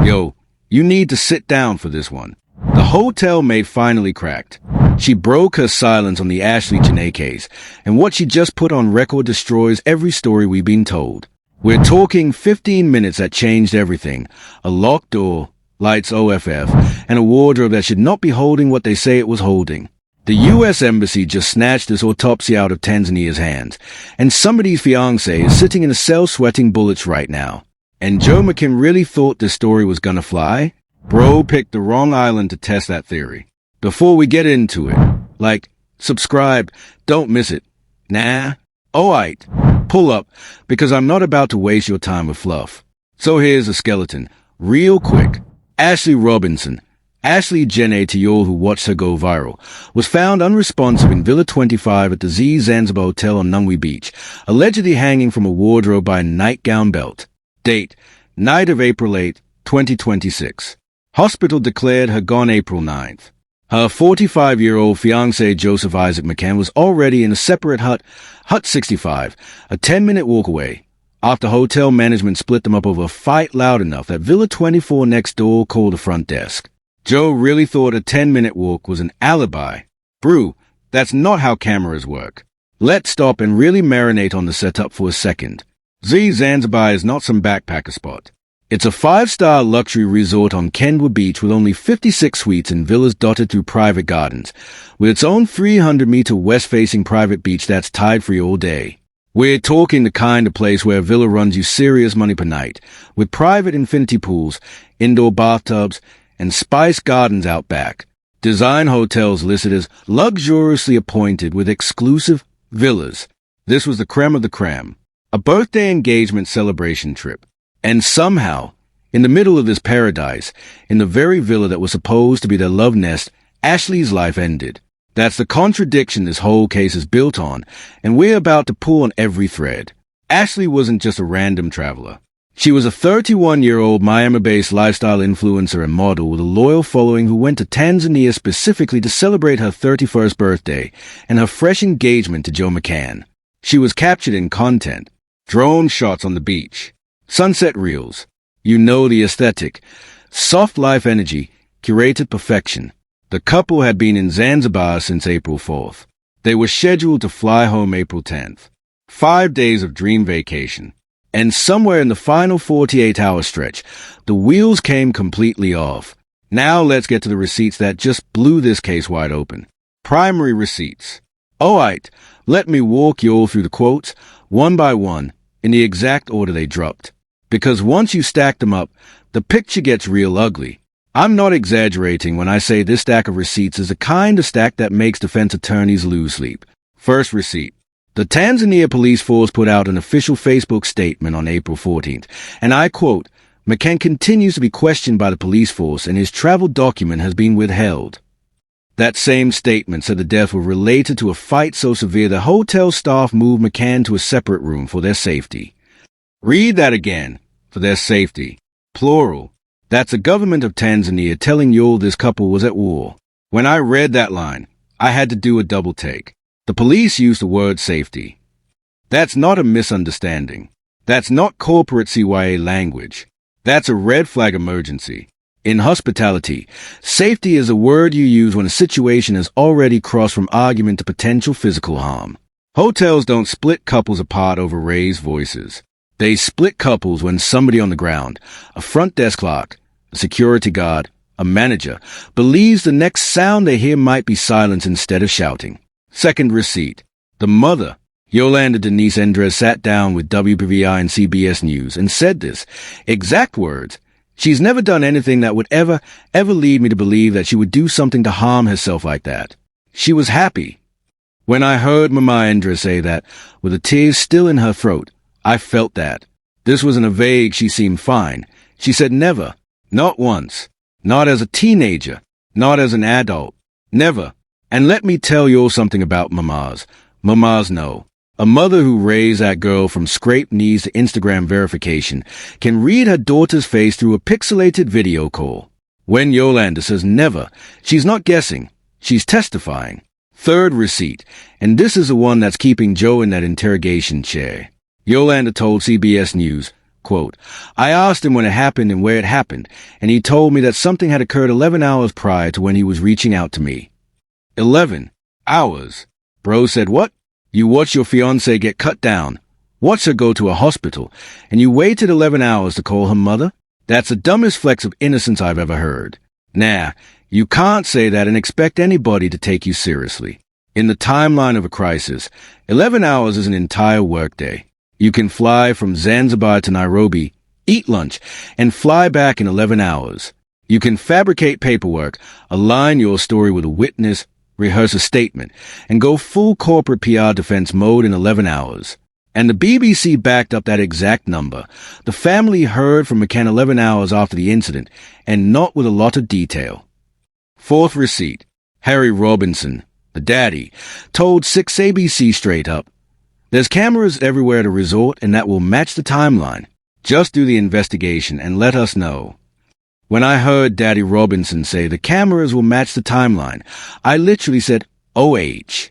Yo, you need to sit down for this one. The hotel maid finally cracked. She broke her silence on the Ashlee Jenae case, and what she just put on record destroys every story we've been told. We're talking 15 minutes that changed everything. A locked door, lights OFF, and a wardrobe that should not be holding what they say it was holding. The U.S. Embassy just snatched this autopsy out of Tanzania's hands, and somebody's fiancé is sitting in a cell sweating bullets right now. And Joe McCann really thought this story was gonna fly? Bro picked the wrong island to test that theory. Before we get into it, subscribe, don't miss it. Nah? Alright, pull up, because I'm not about to waste your time with fluff. So here's a skeleton, real quick. Ashley Robinson, Ashlee Jene to y'all who watched her go viral, was found unresponsive in Villa 25 at the Z Zanzibar Hotel on Nungwi Beach, allegedly hanging from a wardrobe by a nightgown belt. Date, night of April 8, 2026. Hospital declared her gone April 9th. Her 45-year-old fiancé Joseph Isaac McCann was already in a separate Hut 65, a 10-minute walk away, after hotel management split them up over a fight loud enough that Villa 24 next door called the front desk. Joe really thought a 10-minute walk was an alibi. Brew, that's not how cameras work. Let's stop and really marinate on the setup for a second. Z Zanzibar is not some backpacker spot. It's a 5-star luxury resort on Kendwa Beach with only 56 suites and villas dotted through private gardens, with its own 300-meter west-facing private beach that's tide-free all day. We're talking the kind of place where a villa runs you serious money per night, with private infinity pools, indoor bathtubs, and spice gardens out back. Design hotels listed as luxuriously appointed with exclusive villas. This was the creme of the creme. A birthday engagement celebration trip. And somehow, in the middle of this paradise, in the very villa that was supposed to be their love nest, Ashley's life ended. That's the contradiction this whole case is built on, and we're about to pull on every thread. Ashley wasn't just a random traveler. She was a 31-year-old Miami-based lifestyle influencer and model with a loyal following who went to Tanzania specifically to celebrate her 31st birthday and her fresh engagement to Joe McCann. She was captured in content, drone shots on the beach, sunset reels, you know the aesthetic, soft life energy, curated perfection. The couple had been in Zanzibar since April 4th. They were scheduled to fly home April 10th. 5 days of dream vacation. And somewhere in the final 48-hour stretch, the wheels came completely off. Now let's get to the receipts that just blew this case wide open. Primary receipts. Alright, let me walk you all through the quotes, one by one, in the exact order they dropped. Because once you stack them up, the picture gets real ugly. I'm not exaggerating when I say this stack of receipts is the kind of stack that makes defense attorneys lose sleep. First receipt. The Tanzania police force put out an official Facebook statement on April 14th, and I quote, McCann continues to be questioned by the police force and his travel document has been withheld. That same statement said the deaths were related to a fight so severe the hotel staff moved McCann to a separate room for their safety. Read that again. For their safety. Plural. That's the government of Tanzania telling you this couple was at war. When I read that line, I had to do a double take. The police used the word safety. That's not a misunderstanding. That's not corporate CYA language. That's a red flag emergency. In hospitality, safety is a word you use when a situation has already crossed from argument to potential physical harm. Hotels don't split couples apart over raised voices. They split couples when somebody on the ground, a front desk clerk, a security guard, a manager, believes the next sound they hear might be silence instead of shouting. Second receipt. The mother, Yolanda Denise Endres, sat down with WPVI and CBS News and said this, exact words, she's never done anything that would ever lead me to believe that she would do something to harm herself like that. She was happy. When I heard Mama Endres say that, with the tears still in her throat, I felt that. This wasn't a vague she seemed fine. She said never. Not once. Not as a teenager. Not as an adult. Never. And let me tell you something about mamas. Mamas know. A mother who raised that girl from scraped knees to Instagram verification can read her daughter's face through a pixelated video call. When Yolanda says never, she's not guessing. She's testifying. Third receipt, and this is the one that's keeping Joe in that interrogation chair. Yolanda told CBS News, Quote, I asked him when it happened and where it happened, and he told me that something had occurred 11 hours prior to when he was reaching out to me. 11 hours? Bro said, what? You watched your fiancé get cut down, watched her go to a hospital, and you waited 11 hours to call her mother? That's the dumbest flex of innocence I've ever heard. Nah, you can't say that and expect anybody to take you seriously. In the timeline of a crisis, 11 hours is an entire workday. You can fly from Zanzibar to Nairobi, eat lunch, and fly back in 11 hours. You can fabricate paperwork, align your story with a witness, rehearse a statement, and go full corporate PR defense mode in 11 hours. And the BBC backed up that exact number. The family heard from McCann 11 hours after the incident, and not with a lot of detail. Fourth receipt. Harry Robinson, the daddy, told 6ABC straight up, there's cameras everywhere at a resort and that will match the timeline. Just do the investigation and let us know. When I heard Daddy Robinson say the cameras will match the timeline, I literally said, OH.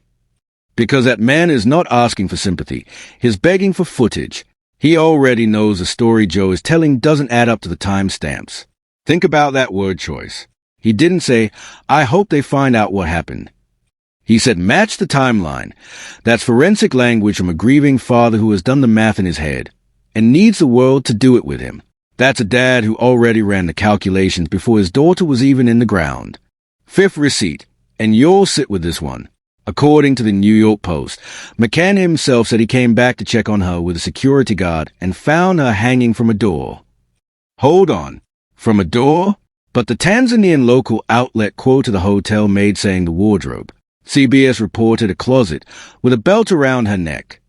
Because that man is not asking for sympathy. He's begging for footage. He already knows the story Joe is telling doesn't add up to the timestamps. Think about that word choice. He didn't say, I hope they find out what happened. He said, match the timeline. That's forensic language from a grieving father who has done the math in his head and needs the world to do it with him. That's a dad who already ran the calculations before his daughter was even in the ground. Fifth receipt, and you'll sit with this one. According to the New York Post, McCann himself said he came back to check on her with a security guard and found her hanging from a door. Hold on. From a door? But the Tanzanian local outlet quoted the hotel maid saying the wardrobe. CBS reported a closet with a belt around her neck.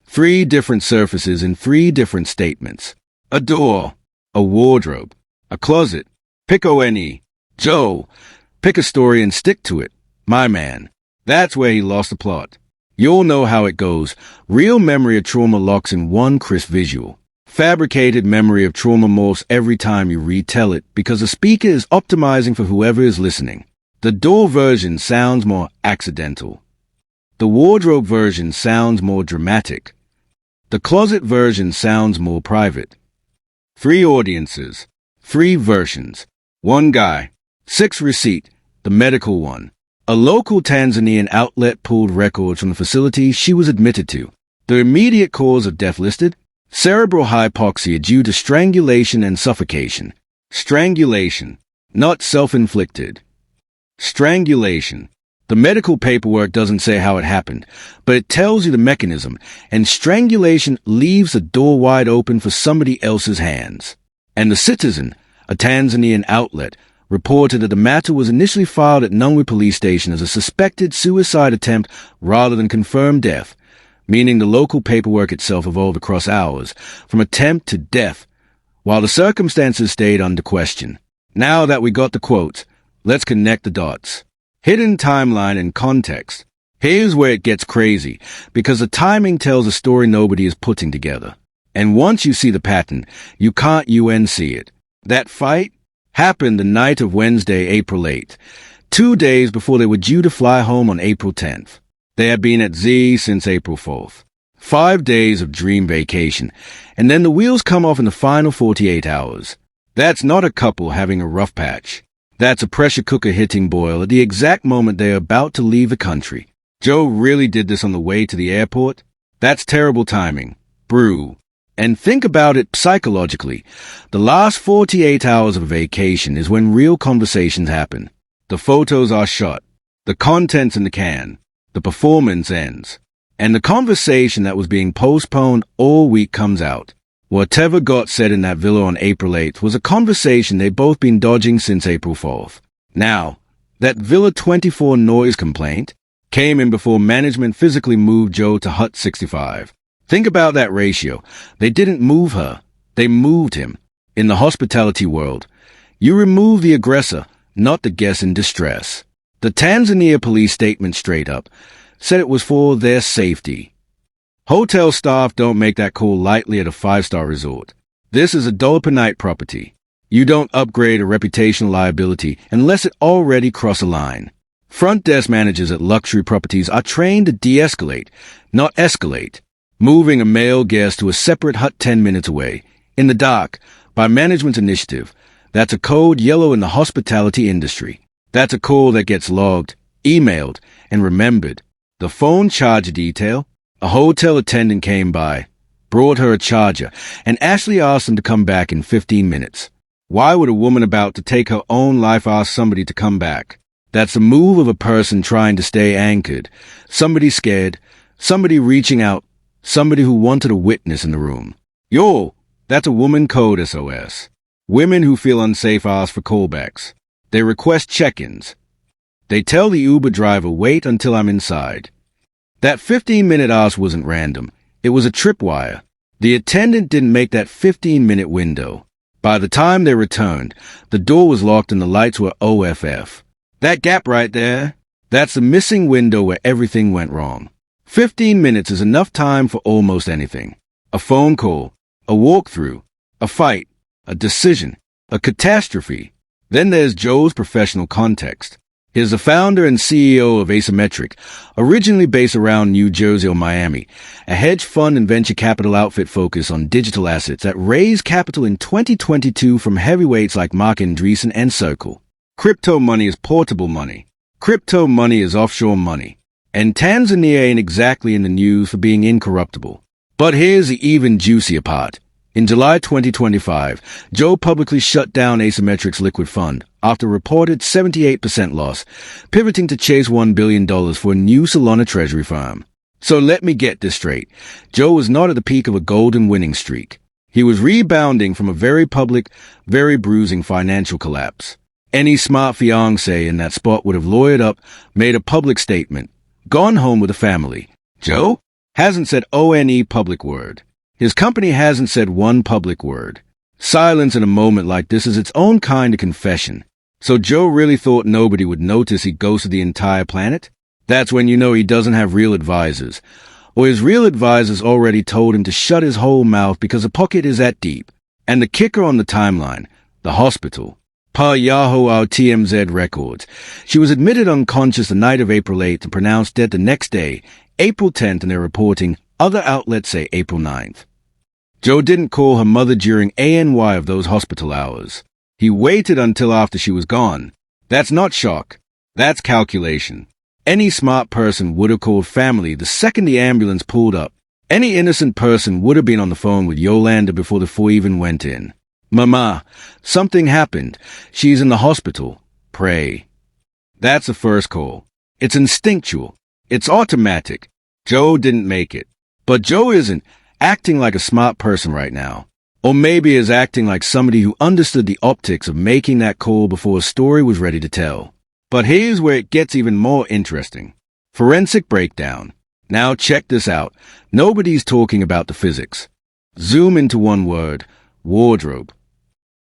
3 different surfaces in 3 different statements. A door, a wardrobe, a closet. Pick O-N-E. Joe, pick a story and stick to it. My man. That's where he lost the plot. You'll know how it goes. Real memory of trauma locks in one crisp visual. Fabricated memory of trauma morphs every time you retell it because the speaker is optimizing for whoever is listening. The door version sounds more accidental. The wardrobe version sounds more dramatic. The closet version sounds more private. 3 audiences, 3 versions, 1 guy. 6th receipt, the medical one. A local Tanzanian outlet pulled records from the facility she was admitted to. The immediate cause of death listed? Cerebral hypoxia due to strangulation and suffocation. Strangulation, not self-inflicted. Strangulation. The medical paperwork doesn't say how it happened, but it tells you the mechanism, and strangulation leaves the door wide open for somebody else's hands. And the Citizen, a Tanzanian outlet, reported that the matter was initially filed at Nungwi police station as a suspected suicide attempt rather than confirmed death, meaning the local paperwork itself evolved across hours, from attempt to death, while the circumstances stayed under question. Now that we got the quotes, let's connect the dots. Hidden timeline and context. Here's where it gets crazy, because the timing tells a story nobody is putting together. And once you see the pattern, you can't UNC it. That fight happened the night of Wednesday, April 8th, 2 days before they were due to fly home on April 10th. They had been at Z since April 4th. 5 days of dream vacation, and then the wheels come off in the final 48 hours. That's not a couple having a rough patch. That's a pressure cooker hitting boil at the exact moment they are about to leave the country. Joe really did this on the way to the airport? That's terrible timing. Brew. And think about it psychologically. The last 48 hours of vacation is when real conversations happen. The photos are shot. The content's in the can. The performance ends. And the conversation that was being postponed all week comes out. Whatever got said in that villa on April 8th was a conversation they'd both been dodging since April 4th. Now, that Villa 24 noise complaint came in before management physically moved Joe to Hut 65. Think about that ratio. They didn't move her. They moved him. In the hospitality world, you remove the aggressor, not the guest in distress. The Tanzania police statement straight up said it was for their safety. Hotel staff don't make that call lightly at a 5-star resort. This is a $1 per night property. You don't upgrade a reputational liability unless it already crossed a line. Front desk managers at luxury properties are trained to de-escalate, not escalate. Moving a male guest to a separate hut 10 minutes away In the dark, by management's initiative. That's a code yellow in the hospitality industry. That's a call that gets logged, emailed, and remembered. The phone charger detail. A hotel attendant came by, brought her a charger, and Ashley asked them to come back in 15 minutes. Why would a woman about to take her own life ask somebody to come back? That's a move of a person trying to stay anchored. Somebody scared, somebody reaching out, somebody who wanted a witness in the room. Yo, that's a woman code SOS. Women who feel unsafe ask for callbacks. They request check-ins. They tell the Uber driver, wait until I'm inside. That 15-minute ask wasn't random. It was a tripwire. The attendant didn't make that 15-minute window. By the time they returned, the door was locked and the lights were OFF. That gap right there, that's the missing window where everything went wrong. 15 minutes is enough time for almost anything. A phone call, a walkthrough, a fight, a decision, a catastrophe. Then there's Joe's professional context. He's the founder and CEO of Asymmetric, originally based around New Jersey or Miami, a hedge fund and venture capital outfit focused on digital assets that raised capital in 2022 from heavyweights like Mark Andreessen and Circle. Crypto money is portable money. Crypto money is offshore money. And Tanzania ain't exactly in the news for being incorruptible. But here's the even juicier part. In July 2025, Joe publicly shut down Asymmetric's liquid fund after a reported 78% loss, pivoting to chase $1 billion for a new Solana treasury firm. So let me get this straight. Joe was not at the peak of a golden winning streak. He was rebounding from a very public, very bruising financial collapse. Any smart fiancé in that spot would have lawyered up, made a public statement, gone home with a family. Joe hasn't said one public word. His company hasn't said one public word. Silence in a moment like this is its own kind of confession. So Joe really thought nobody would notice he ghosted the entire planet? That's when you know he doesn't have real advisors. Or his real advisors already told him to shut his whole mouth because the pocket is that deep. And the kicker on the timeline, the hospital. Per Yahoo our TMZ records, she was admitted unconscious the night of April 8th and pronounced dead the next day, April 10th, and they're reporting other outlets say April 9th. Joe didn't call her mother during ANY of those hospital hours. He waited until after she was gone. That's not shock. That's calculation. Any smart person would have called family the second the ambulance pulled up. Any innocent person would have been on the phone with Yolanda before the four even went in. Mama, something happened. She's in the hospital. Pray. That's the first call. It's instinctual. It's automatic. Joe didn't make it. But Joe isn't acting like a smart person right now. Or maybe is acting like somebody who understood the optics of making that call before a story was ready to tell. But here's where it gets even more interesting. Forensic breakdown. Now check this out. Nobody's talking about the physics. Zoom into one word. Wardrobe.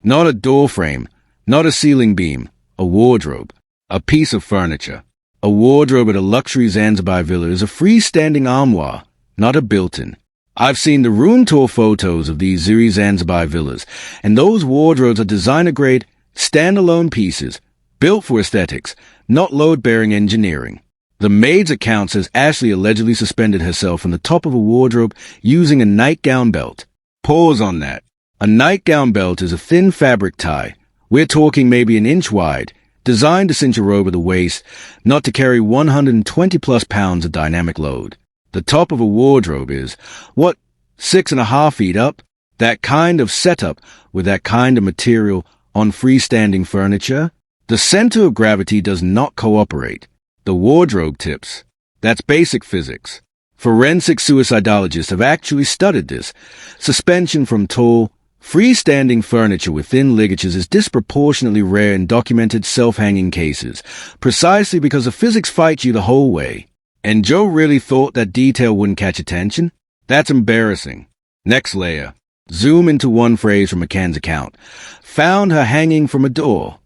Not a door frame. Not a ceiling beam. A wardrobe. A piece of furniture. A wardrobe at a luxury Zanzibar villa is a freestanding armoire, not a built-in. I've seen the room tour photos of these Zuri Zanzibar villas, and those wardrobes are designer-grade, standalone pieces, built for aesthetics, not load-bearing engineering. The Maid's account says Ashley allegedly suspended herself from the top of a wardrobe using a nightgown belt. Pause on that. A nightgown belt is a thin fabric tie. We're talking maybe an inch wide, designed to cinch a robe at the waist, not to carry 120-plus pounds of dynamic load. The top of a wardrobe is, 6.5 feet up? That kind of setup with that kind of material on freestanding furniture? The center of gravity does not cooperate. The wardrobe tips. That's basic physics. Forensic suicidologists have actually studied this. Suspension from tall, freestanding furniture with thin ligatures is disproportionately rare in documented self-hanging cases, precisely because the physics fight you the whole way. And Joe really thought that detail wouldn't catch attention? That's embarrassing. Next layer. Zoom into one phrase from McCann's account. Found her hanging from a door.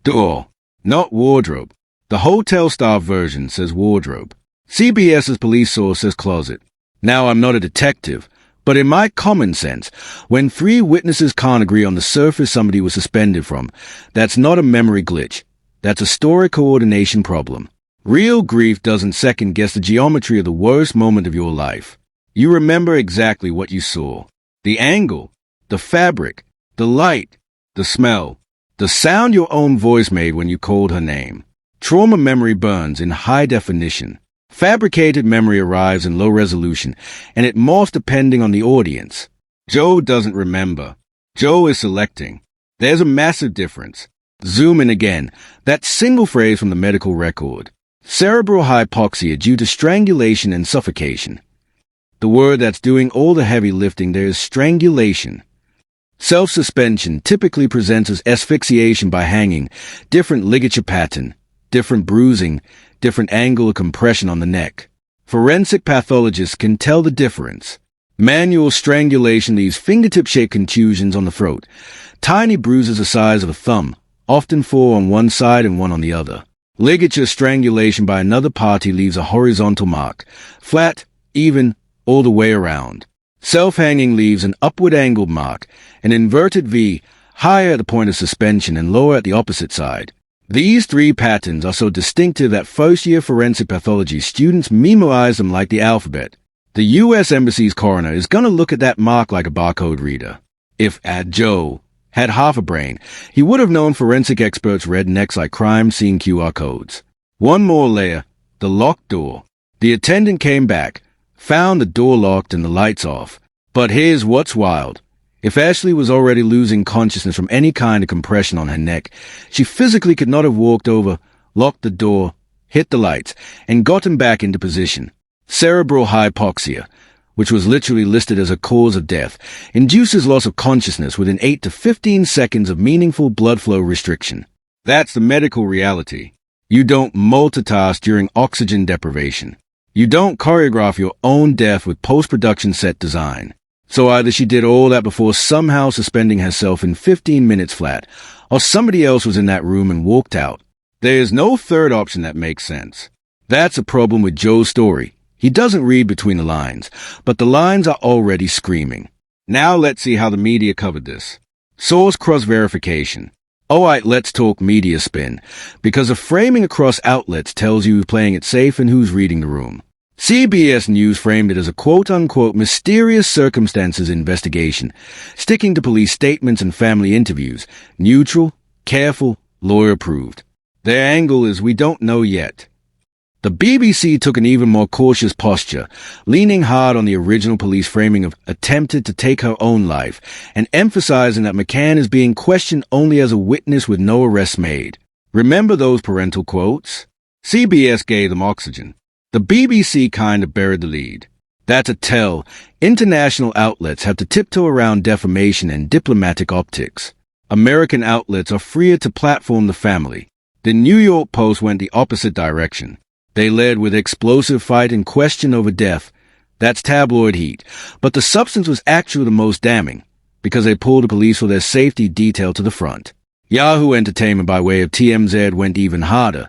Door. Not wardrobe. The hotel staff version says wardrobe. CBS's police source says closet. Now, I'm not a detective, but in my common sense, when 3 witnesses can't agree on the surface somebody was suspended from, that's not a memory glitch. That's a story coordination problem. Real grief doesn't second-guess the geometry of the worst moment of your life. You remember exactly what you saw. The angle, the fabric, the light, the smell, the sound your own voice made when you called her name. Trauma memory burns in high definition. Fabricated memory arrives in low resolution, and it morphs depending on the audience. Joe doesn't remember. Joe is selecting. There's a massive difference. Zoom in again. That single phrase from the medical record. Cerebral hypoxia due to strangulation and suffocation. The word that's doing all the heavy lifting there is strangulation. Self-suspension typically presents as asphyxiation by hanging, different ligature pattern, different bruising, different angle of compression on the neck. Forensic pathologists can tell the difference. Manual strangulation leaves fingertip-shaped contusions on the throat, tiny bruises the size of a thumb, often 4 on one side and 1 on the other. Ligature strangulation by another party leaves a horizontal mark, flat, even, all the way around. Self-hanging leaves an upward angled mark, an inverted V, higher at the point of suspension and lower at the opposite side. These 3 patterns are so distinctive that first-year forensic pathology students memorize them like the alphabet. The U.S. Embassy's coroner is going to look at that mark like a barcode reader. If Joe had half a brain, he would have known forensic experts read necks like crime scene QR codes. One more layer, the locked door. The attendant came back, found the door locked and the lights off. But here's what's wild. If Ashley was already losing consciousness from any kind of compression on her neck, she physically could not have walked over, locked the door, hit the lights, and gotten back into position. Cerebral hypoxia, which was literally listed as a cause of death, induces loss of consciousness within 8 to 15 seconds of meaningful blood flow restriction. That's the medical reality. You don't multitask during oxygen deprivation. You don't choreograph your own death with post-production set design. So either she did all that before somehow suspending herself in 15 minutes flat, or somebody else was in that room and walked out. There is no third option that makes sense. That's a problem with Joe's story. He doesn't read between the lines, but the lines are already screaming. Now let's see how the media covered this. Source cross-verification. Alright, let's talk media spin, because the framing across outlets tells you who's playing it safe and who's reading the room. CBS News framed it as a quote-unquote mysterious circumstances investigation, sticking to police statements and family interviews, neutral, careful, lawyer-approved. Their angle is we don't know yet. The BBC took an even more cautious posture, leaning hard on the original police framing of attempted to take her own life, and emphasizing that McCann is being questioned only as a witness with no arrests made. Remember those parental quotes? CBS gave them oxygen. The BBC kind of buried the lead. That's a tell. International outlets have to tiptoe around defamation and diplomatic optics. American outlets are freer to platform the family. The New York Post went the opposite direction. They led with explosive fight and question over death. That's tabloid heat. But the substance was actually the most damning, because they pulled the police for their safety detail to the front. Yahoo Entertainment, by way of TMZ, went even harder.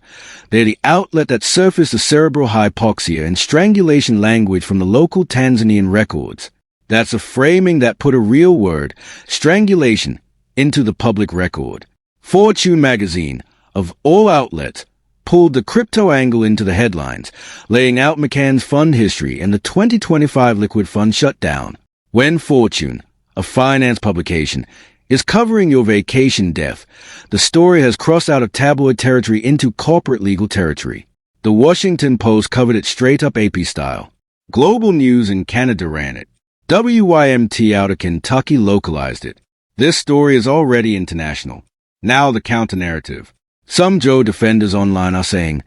They're the outlet that surfaced the cerebral hypoxia and strangulation language from the local Tanzanian records. That's a framing that put a real word, strangulation, into the public record. Fortune magazine, of all outlets, pulled the crypto angle into the headlines, laying out McCann's fund history and the 2025 liquid fund shutdown. When Fortune, a finance publication, is covering your vacation death, the story has crossed out of tabloid territory into corporate legal territory. The Washington Post covered it straight up AP style. Global News in Canada ran it. WYMT out of Kentucky localized it. This story is already international. Now the counter-narrative. Some Joe defenders online are saying,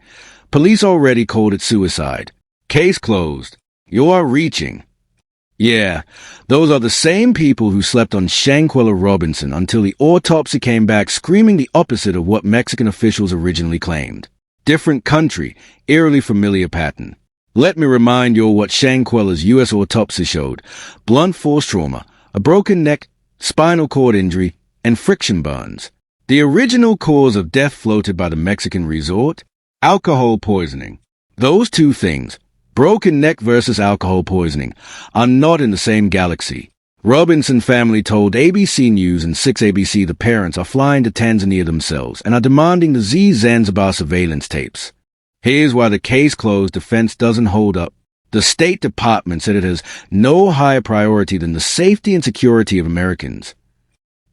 police already called it suicide. Case closed. You are reaching. Yeah, those are the same people who slept on Shanquella Robinson until the autopsy came back screaming the opposite of what Mexican officials originally claimed. Different country, eerily familiar pattern. Let me remind you what Shanquella's U.S. autopsy showed. Blunt force trauma, a broken neck, spinal cord injury, and friction burns. The original cause of death floated by the Mexican resort? Alcohol poisoning. Those two things, broken neck versus alcohol poisoning, are not in the same galaxy. Robinson family told ABC News and 6ABC the parents are flying to Tanzania themselves and are demanding the Zanzibar surveillance tapes. Here's why the case closed defense doesn't hold up. The State Department said it has no higher priority than the safety and security of Americans.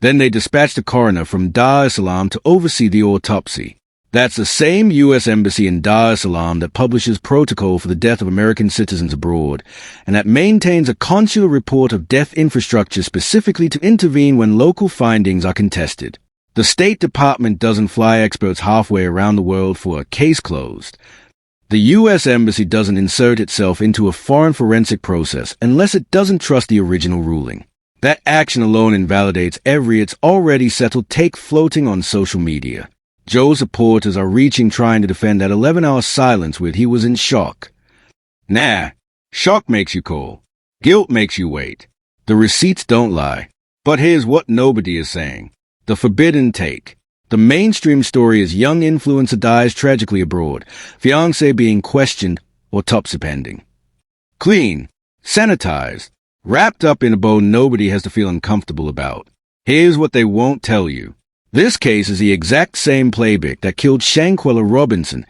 Then they dispatched a coroner from Dar es Salaam to oversee the autopsy. That's the same U.S. embassy in Dar es Salaam that publishes protocol for the death of American citizens abroad, and that maintains a consular report of death infrastructure specifically to intervene when local findings are contested. The State Department doesn't fly experts halfway around the world for a case closed. The U.S. Embassy doesn't insert itself into a foreign forensic process unless it doesn't trust the original ruling. That action alone invalidates every it's already settled take floating on social media. Joe's supporters are reaching trying to defend that 11-hour silence with he was in shock. Nah, shock makes you call. Guilt makes you wait. The receipts don't lie. But here's what nobody is saying. The forbidden take. The mainstream story is young influencer dies tragically abroad, fiancé being questioned, autopsy pending. Clean, sanitized, wrapped up in a bow nobody has to feel uncomfortable about. Here's what they won't tell you. This case is the exact same playbook that killed Shanquella Robinson,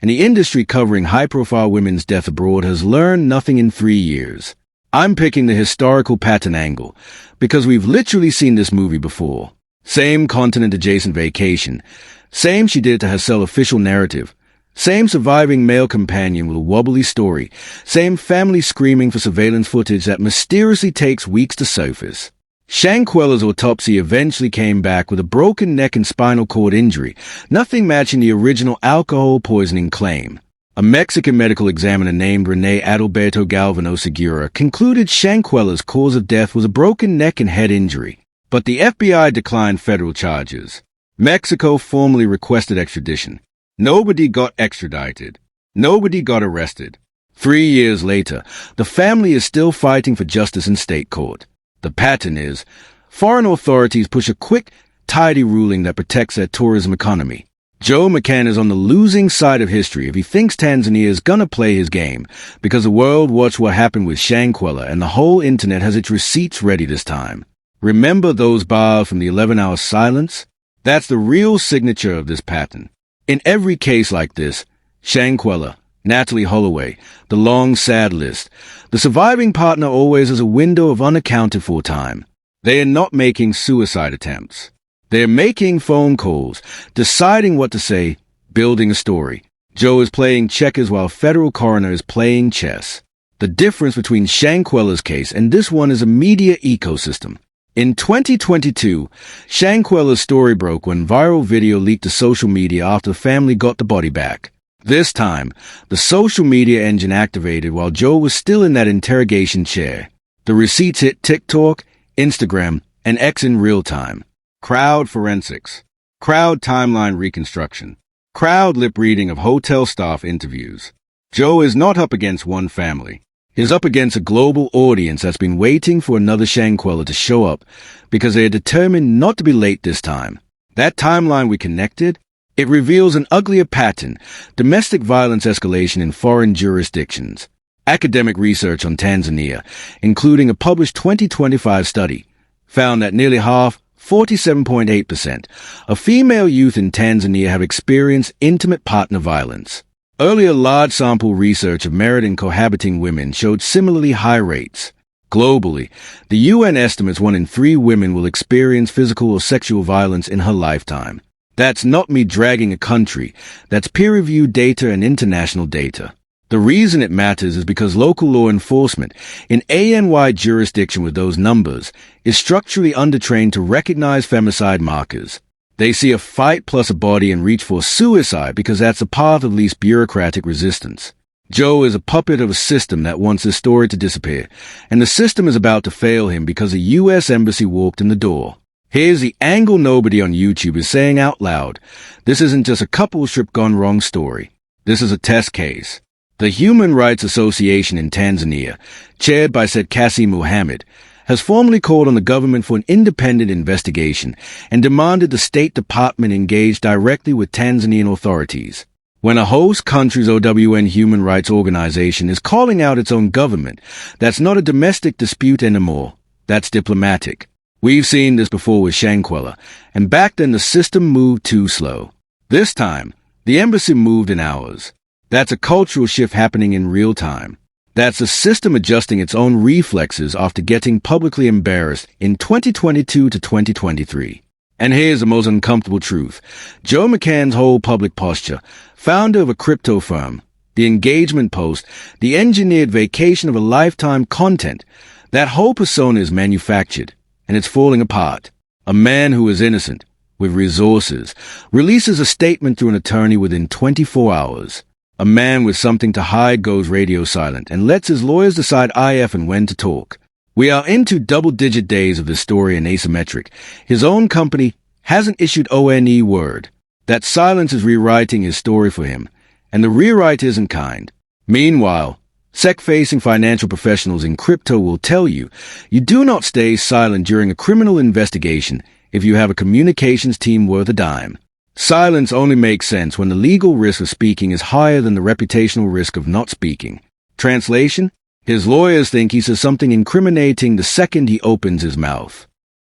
and the industry covering high-profile women's death abroad has learned nothing in 3 years. I'm picking the historical pattern angle, because we've literally seen this movie before. Same continent-adjacent vacation. Same she did to herself official narrative. Same surviving male companion with a wobbly story. Same family screaming for surveillance footage that mysteriously takes weeks to surface. Shanquella's autopsy eventually came back with a broken neck and spinal cord injury, nothing matching the original alcohol poisoning claim. A Mexican medical examiner named René Adalberto Galvano Segura concluded Shanquella's cause of death was a broken neck and head injury. But the FBI declined federal charges. Mexico formally requested extradition. Nobody got extradited. Nobody got arrested. 3 years later, the family is still fighting for justice in state court. The pattern is, foreign authorities push a quick, tidy ruling that protects their tourism economy. Joe McCann is on the losing side of history if he thinks Tanzania is gonna play his game, because the world watched what happened with Shanquella and the whole internet has its receipts ready this time. Remember those bars from the 11-hour silence? That's the real signature of this pattern. In every case like this, Shanquella, Natalie Holloway, the long sad list, the surviving partner always has a window of unaccounted for time. They are not making suicide attempts. They are making phone calls, deciding what to say, building a story. Joe is playing checkers while federal coroner is playing chess. The difference between Shanquella's case and this one is a media ecosystem. In 2022, Shanquella's story broke when viral video leaked to social media after the family got the body back. This time, the social media engine activated while Joe was still in that interrogation chair. The receipts hit TikTok, Instagram, and X in real time. Crowd forensics. Crowd timeline reconstruction. Crowd lip reading of hotel staff interviews. Joe is not up against one family. He's up against a global audience that's been waiting for another Shanquella to show up because they are determined not to be late this time. That timeline we connected, it reveals an uglier pattern, domestic violence escalation in foreign jurisdictions. Academic research on Tanzania, including a published 2025 study, found that nearly half, 47.8%, of female youth in Tanzania have experienced intimate partner violence. Earlier large sample research of married and cohabiting women showed similarly high rates. Globally, the UN estimates 1 in 3 women will experience physical or sexual violence in her lifetime. That's not me dragging a country, that's peer-reviewed data and international data. The reason it matters is because local law enforcement, in ANY jurisdiction with those numbers, is structurally undertrained to recognize femicide markers. They see a fight plus a body and reach for suicide because that's a path of least bureaucratic resistance. Joe is a puppet of a system that wants his story to disappear, and the system is about to fail him because a U.S. embassy walked in the door. Here's the angle nobody on YouTube is saying out loud. This isn't just a couple trip gone wrong story. This is a test case. The Human Rights Association in Tanzania, chaired by Said Kassim Mohammed, has formally called on the government for an independent investigation and demanded the State Department engage directly with Tanzanian authorities. When a host country's OWN human rights organization is calling out its own government, that's not a domestic dispute anymore. That's diplomatic. We've seen this before with Shanquella, and back then the system moved too slow. This time, the embassy moved in hours. That's a cultural shift happening in real time. That's the system adjusting its own reflexes after getting publicly embarrassed in 2022 to 2023. And here's the most uncomfortable truth. Joe McCann's whole public posture, founder of a crypto firm, the engagement post, the engineered vacation of a lifetime content, that whole persona is manufactured, and it's falling apart. A man who is innocent, with resources, releases a statement through an attorney within 24 hours. A man with something to hide goes radio silent and lets his lawyers decide if and when to talk. We are into double-digit days of this story in asymmetric. His own company hasn't issued ONE word. That silence is rewriting his story for him, and the rewrite isn't kind. Meanwhile, SEC-facing financial professionals in crypto will tell you, you do not stay silent during a criminal investigation if you have a communications team worth a dime. Silence only makes sense when the legal risk of speaking is higher than the reputational risk of not speaking. Translation? His lawyers think he says something incriminating the second he opens his mouth.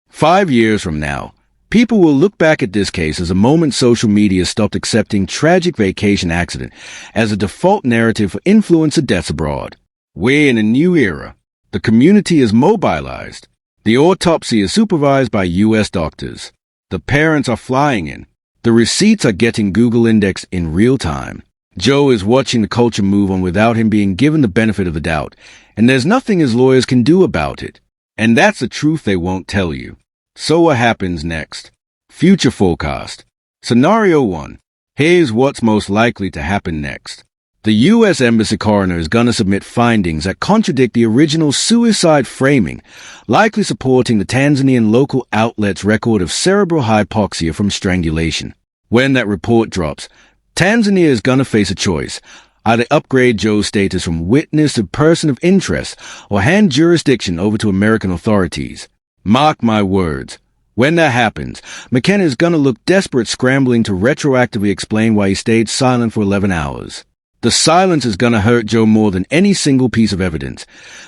5 years from now, people will look back at this case as a moment social media stopped accepting tragic vacation accident as a default narrative for influencer deaths abroad. We're in a new era. The community is mobilized. The autopsy is supervised by U.S. doctors. The parents are flying in. The receipts are getting Google indexed in real time. Joe is watching the culture move on without him being given the benefit of the doubt, and there's nothing his lawyers can do about it. And that's the truth they won't tell you. So what happens next? Future forecast. Scenario 1. Here's what's most likely to happen next. The U.S. Embassy coroner is gonna submit findings that contradict the original suicide framing, likely supporting the Tanzanian local outlet's record of cerebral hypoxia from strangulation. When that report drops, Tanzania is gonna face a choice. Either upgrade Joe's status from witness to person of interest or hand jurisdiction over to American authorities. Mark my words. When that happens, McCann is gonna look desperate scrambling to retroactively explain why he stayed silent for 11 hours. The silence is gonna hurt Joe more than any single piece of evidence,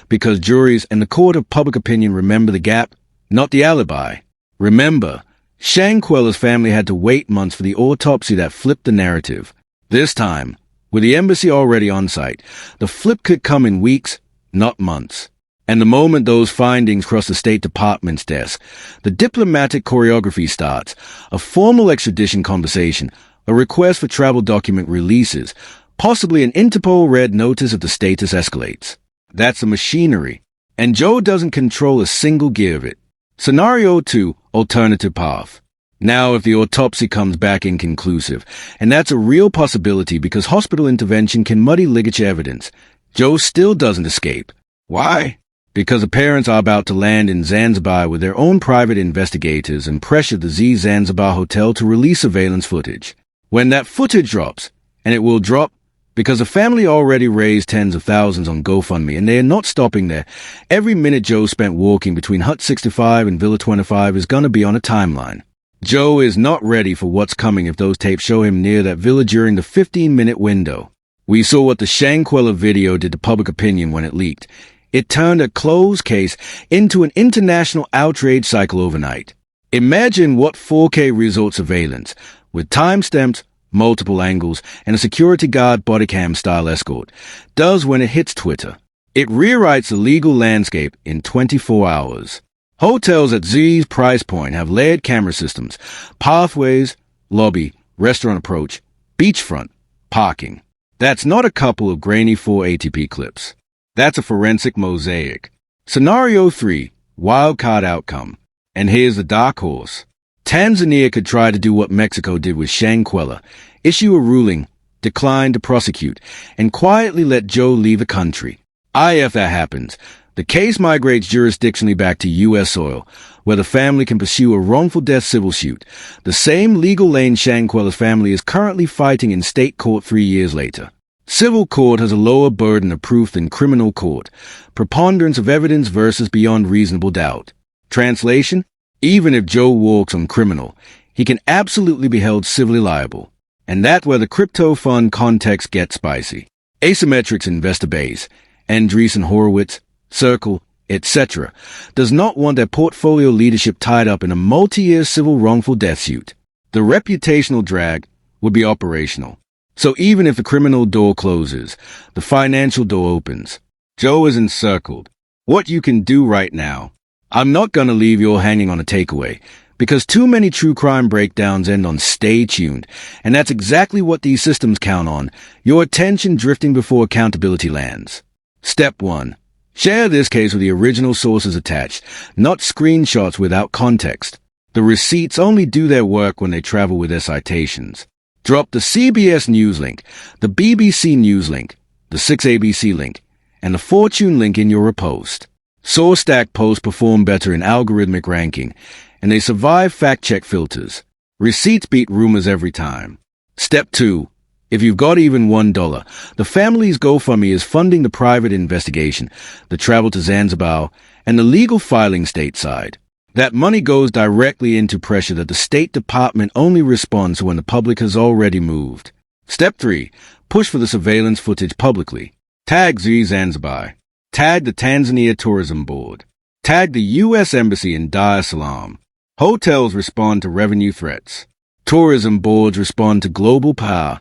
because juries and the court of public opinion remember the gap, not the alibi. Remember, Shankweller's family had to wait months for the autopsy that flipped the narrative. This time, with the embassy already on site, the flip could come in weeks, not months. And the moment those findings cross the State Department's desk, the diplomatic choreography starts. A formal extradition conversation, a request for travel document releases, possibly an Interpol red notice if the status escalates. That's the machinery, and Joe doesn't control a single gear of it. Scenario 2, alternative path. Now if the autopsy comes back inconclusive, and that's a real possibility because hospital intervention can muddy ligature evidence, Joe still doesn't escape. Why? Because the parents are about to land in Zanzibar with their own private investigators and pressure the Z Zanzibar hotel to release surveillance footage. When that footage drops, and it will drop because the family already raised tens of thousands on GoFundMe and they are not stopping there, every minute Joe spent walking between Hut 65 and Villa 25 is gonna be on a timeline. Joe is not ready for what's coming if those tapes show him near that villa during the 15-minute window. We saw what the Shankweller video did to public opinion when it leaked. It turned a closed case into an international outrage cycle overnight. Imagine what 4K resort surveillance, with time-stamped, multiple angles, and a security guard bodycam style escort, does when it hits Twitter. It rewrites the legal landscape in 24 hours. Hotels at Z's price point have layered camera systems, pathways, lobby, restaurant approach, beachfront, parking. That's not a couple of grainy 480p clips. That's a forensic mosaic. Scenario 3, wildcard outcome. And here's the dark horse. Tanzania could try to do what Mexico did with Shankwella, issue a ruling, decline to prosecute, and quietly let Joe leave the country. If that happens, the case migrates jurisdictionally back to U.S. soil, where the family can pursue a wrongful death civil suit, the same legal lane Shankwella's family is currently fighting in state court 3 years later. Civil court has a lower burden of proof than criminal court, preponderance of evidence versus beyond reasonable doubt. Translation? Even if Joe walks on criminal, he can absolutely be held civilly liable. And that's where the crypto fund context gets spicy. Asymmetric's investor base, Andreessen Horowitz, Circle, etc., does not want their portfolio leadership tied up in a multi-year civil wrongful death suit. The reputational drag would be operational. So even if the criminal door closes, the financial door opens. Joe is encircled. What you can do right now. I'm not gonna leave you all hanging on a takeaway, because too many true crime breakdowns end on stay tuned, and that's exactly what these systems count on, your attention drifting before accountability lands. Step 1. Share this case with the original sources attached, not screenshots without context. The receipts only do their work when they travel with their citations. Drop the CBS News link, the BBC News link, the 6ABC link, and the Fortune link in your repost. Source stack posts perform better in algorithmic ranking, and they survive fact-check filters. Receipts beat rumors every time. Step 2. If you've got even $1, the family's GoFundMe is funding the private investigation, the travel to Zanzibar, and the legal filing stateside. That money goes directly into pressure that the State Department only responds to when the public has already moved. Step 3. Push for the surveillance footage publicly. Tag Zanzibar. Tag the Tanzania Tourism Board. Tag the U.S. Embassy in Dar es Salaam. Hotels respond to revenue threats. Tourism boards respond to global power.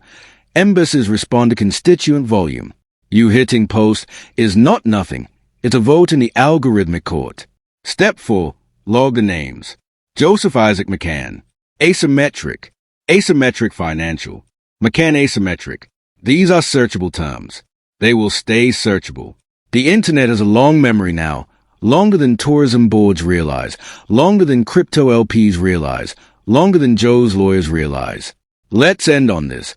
Embassies respond to constituent volume. You hitting post is not nothing. It's a vote in the algorithmic court. Step 4. Log the names. Joseph Isaac McCann. Asymmetric. Asymmetric financial. McCann asymmetric. These are searchable terms. They will stay searchable. The internet has a long memory now, longer than tourism boards realize, longer than crypto LPs realize, longer than Joe's lawyers realize. Let's end on this,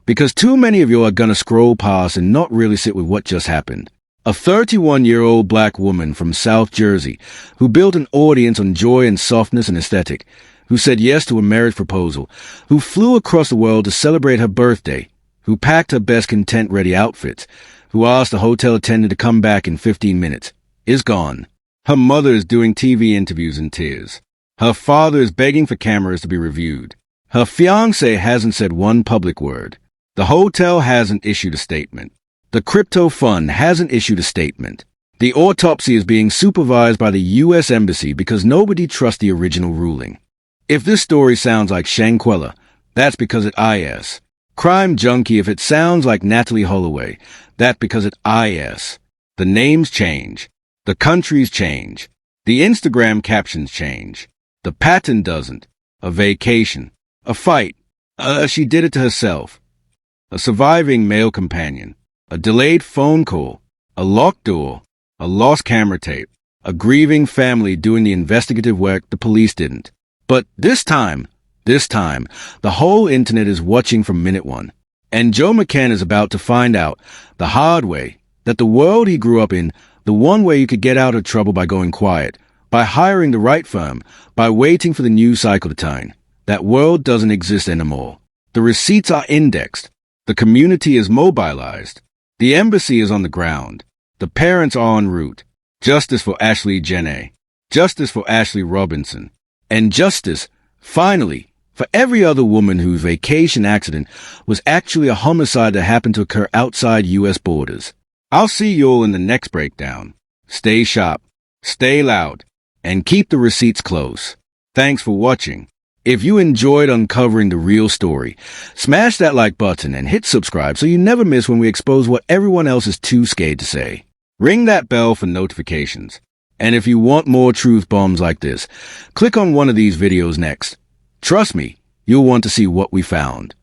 because too many of you are gonna scroll past and not really sit with what just happened. A 31-year-old black woman from South Jersey who built an audience on joy and softness and aesthetic, who said yes to a marriage proposal, who flew across the world to celebrate her birthday, who packed her best content-ready outfits, who asked the hotel attendant to come back in 15 minutes, is gone. Her mother is doing TV interviews in tears. Her father is begging for cameras to be reviewed. Her fiancé hasn't said one public word. The hotel hasn't issued a statement. The crypto fund hasn't issued a statement. The autopsy is being supervised by the U.S. Embassy because nobody trusts the original ruling. If this story sounds like Shanquella, that's because it is. Crime Junkie, if it sounds like Natalie Holloway, that's because it is. The names change. The countries change. The Instagram captions change. The pattern doesn't. A vacation. A fight. She did it to herself. A surviving male companion. A delayed phone call. A locked door. A lost camera tape. A grieving family doing the investigative work the police didn't. But this time, the whole internet is watching from minute one. And Joe McCann is about to find out, the hard way, that the world he grew up in, the one way you could get out of trouble by going quiet, by hiring the right firm, by waiting for the news cycle to turn, that world doesn't exist anymore. The receipts are indexed. The community is mobilized. The embassy is on the ground. The parents are en route. Justice for Ashlee Jenae. Justice for Ashley Robinson. And justice, finally, for every other woman whose vacation accident was actually a homicide that happened to occur outside U.S. borders. I'll see you all in the next breakdown. Stay sharp, stay loud, and keep the receipts close. Thanks for watching. If you enjoyed uncovering the real story, smash that like button and hit subscribe so you never miss when we expose what everyone else is too scared to say. Ring that bell for notifications. And if you want more truth bombs like this, click on one of these videos next. Trust me, you'll want to see what we found.